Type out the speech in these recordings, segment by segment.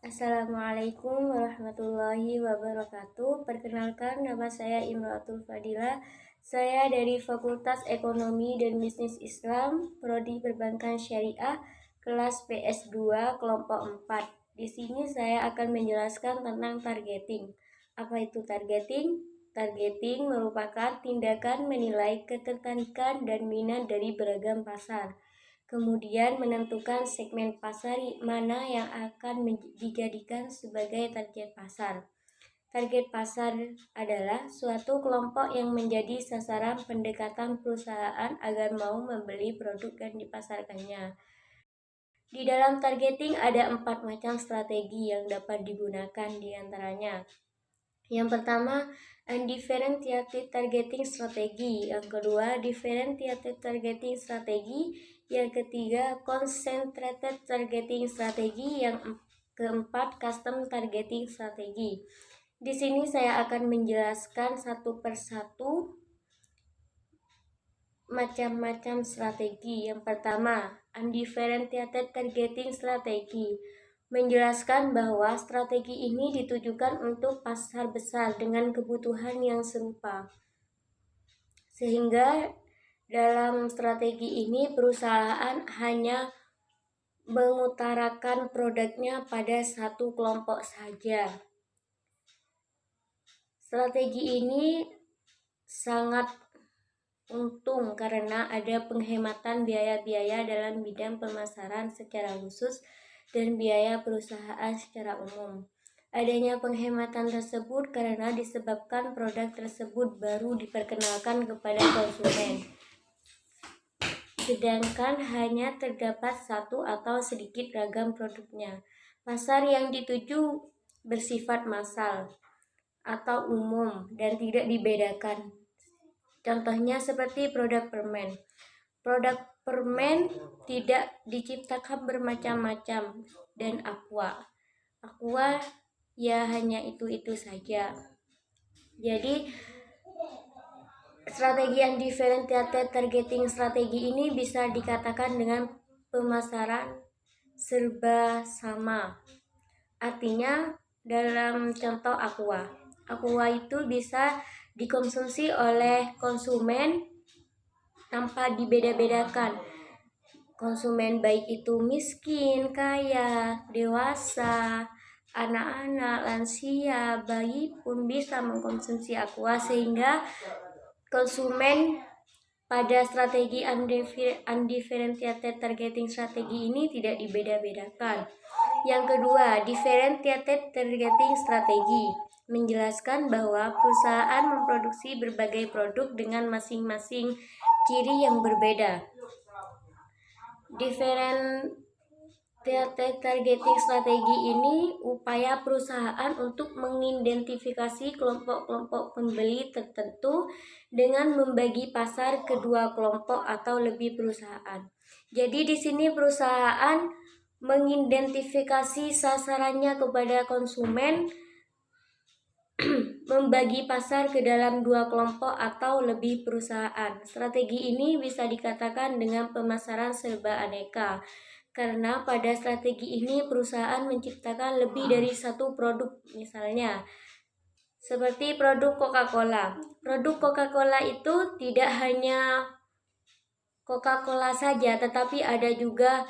Assalamualaikum warahmatullahi wabarakatuh. Perkenalkan, nama saya Imratul Fadila. Saya dari Fakultas Ekonomi dan Bisnis Islam, Prodi Perbankan Syariah, kelas PS2, kelompok 4. Di sini saya akan menjelaskan tentang targeting. Apa itu targeting? Targeting merupakan tindakan menilai ketertarikan dan minat dari beragam pasar. Kemudian menentukan segmen pasar mana yang akan dijadikan sebagai target pasar. Target pasar adalah suatu kelompok yang menjadi sasaran pendekatan perusahaan agar mau membeli produk yang dipasarkannya. Di dalam targeting ada 4 macam strategi yang dapat digunakan diantaranya. Yang pertama, undifferentiated targeting strategi. Yang kedua, differentiated targeting strategi. Yang ketiga, concentrated targeting strategi. Yang keempat, custom targeting strategi. Di sini saya akan menjelaskan satu persatu macam-macam strategi. Yang pertama, undifferentiated targeting strategi. Menjelaskan bahwa strategi ini ditujukan untuk pasar besar dengan kebutuhan yang serupa. Sehingga dalam strategi ini perusahaan hanya mengutarakan produknya pada satu kelompok saja. Strategi ini sangat untung karena ada penghematan biaya-biaya dalam bidang pemasaran secara khusus dan biaya perusahaan secara umum. Adanya penghematan tersebut karena disebabkan produk tersebut baru diperkenalkan kepada konsumen, sedangkan hanya terdapat satu atau sedikit ragam produknya. Pasar yang dituju bersifat massal atau umum dan tidak dibedakan. Contohnya seperti produk permen. Produk permen tidak diciptakan bermacam-macam dan aqua ya hanya itu saja. Jadi strategi undifferentiated targeting strategi ini bisa dikatakan dengan pemasaran serba sama. Artinya dalam contoh aqua itu bisa dikonsumsi oleh konsumen tanpa dibeda-bedakan. Konsumen baik itu miskin, kaya, dewasa, anak-anak, lansia, bayi pun bisa mengkonsumsi aqua, sehingga konsumen pada strategi undifferentiated targeting strategi ini tidak dibeda-bedakan. Yang kedua, differentiated targeting strategi menjelaskan bahwa perusahaan memproduksi berbagai produk dengan masing-masing ciri yang berbeda. Differentiated targeting strategi ini upaya perusahaan untuk mengidentifikasi kelompok-kelompok pembeli tertentu dengan membagi pasar ke dua kelompok atau lebih perusahaan. Jadi di sini perusahaan mengidentifikasi sasarannya kepada konsumen, membagi pasar ke dalam dua kelompok atau lebih perusahaan. Strategi ini bisa dikatakan dengan pemasaran serba aneka, karena pada strategi ini perusahaan menciptakan lebih dari satu produk. Misalnya seperti produk Coca-Cola. Produk Coca-Cola itu tidak hanya Coca-Cola saja, tetapi ada juga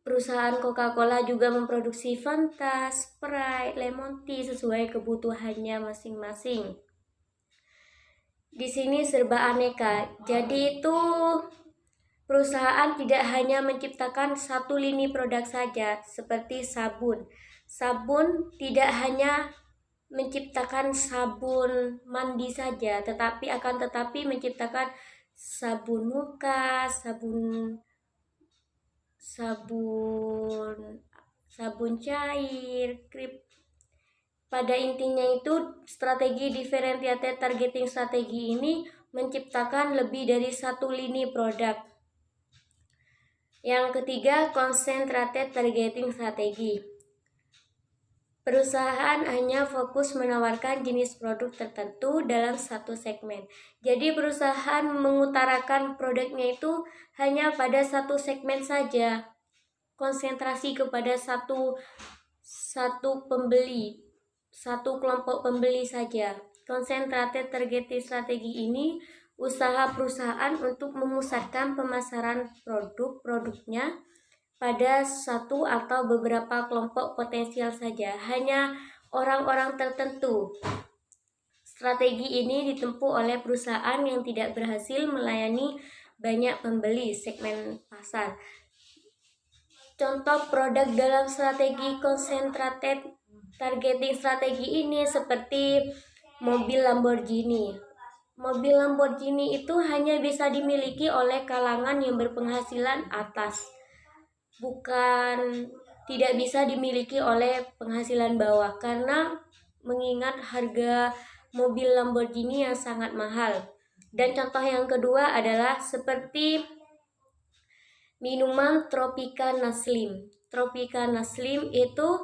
perusahaan Coca-Cola juga memproduksi Fanta, Sprite, Lemon Tea sesuai kebutuhannya masing-masing. Di sini serba aneka. Jadi itu perusahaan tidak hanya menciptakan satu lini produk saja, seperti sabun. Sabun tidak hanya menciptakan sabun mandi saja, tetapi menciptakan sabun muka, sabun cair, krim. Pada intinya itu strategi differentiated targeting strategi ini menciptakan lebih dari satu lini produk. Yang ketiga, concentrated targeting strategi. Perusahaan hanya fokus menawarkan jenis produk tertentu dalam satu segmen. Jadi perusahaan mengutarakan produknya itu hanya pada satu segmen saja. konsentrasi kepada satu kelompok pembeli saja. Concentrated targeting strategi ini usaha perusahaan untuk memusatkan pemasaran produknya pada satu atau beberapa kelompok potensial saja, hanya orang-orang tertentu. Strategi ini ditempuh oleh perusahaan yang tidak berhasil melayani banyak pembeli segmen pasar. Contoh produk dalam strategi concentrated targeting strategi ini seperti mobil Lamborghini. Mobil Lamborghini itu hanya bisa dimiliki oleh kalangan yang berpenghasilan atas, bukan tidak bisa dimiliki oleh penghasilan bawah, karena mengingat harga mobil Lamborghini yang sangat mahal. Dan contoh yang kedua adalah seperti minuman Tropicana Slim. Tropicana Slim itu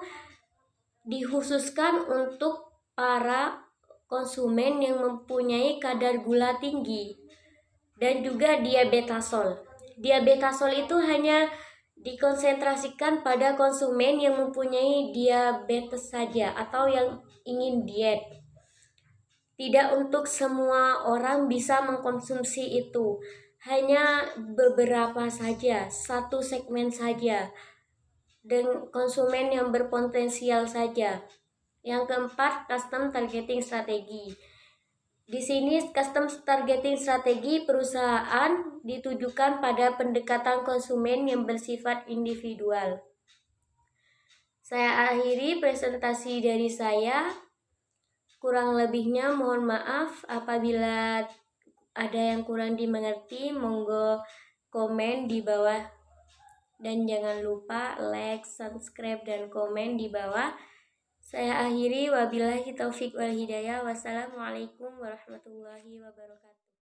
dikhususkan untuk para konsumen yang mempunyai kadar gula tinggi dan juga diabetasol. Diabetasol itu hanya dikonsentrasikan pada konsumen yang mempunyai diabetes saja atau yang ingin diet. Tidak untuk semua orang bisa mengkonsumsi itu. Hanya beberapa saja, satu segmen saja, dan konsumen yang berpotensial saja. Yang keempat, custom targeting strategi. Di sini custom targeting strategi perusahaan ditujukan pada pendekatan konsumen yang bersifat individual. Saya akhiri presentasi dari saya. Kurang lebihnya mohon maaf. Apabila ada yang kurang dimengerti, monggo komen di bawah. Dan jangan lupa like, subscribe, dan komen di bawah. Saya akhiri, wabillahi taufik wal hidayah. Wassalamualaikum warahmatullahi wabarakatuh.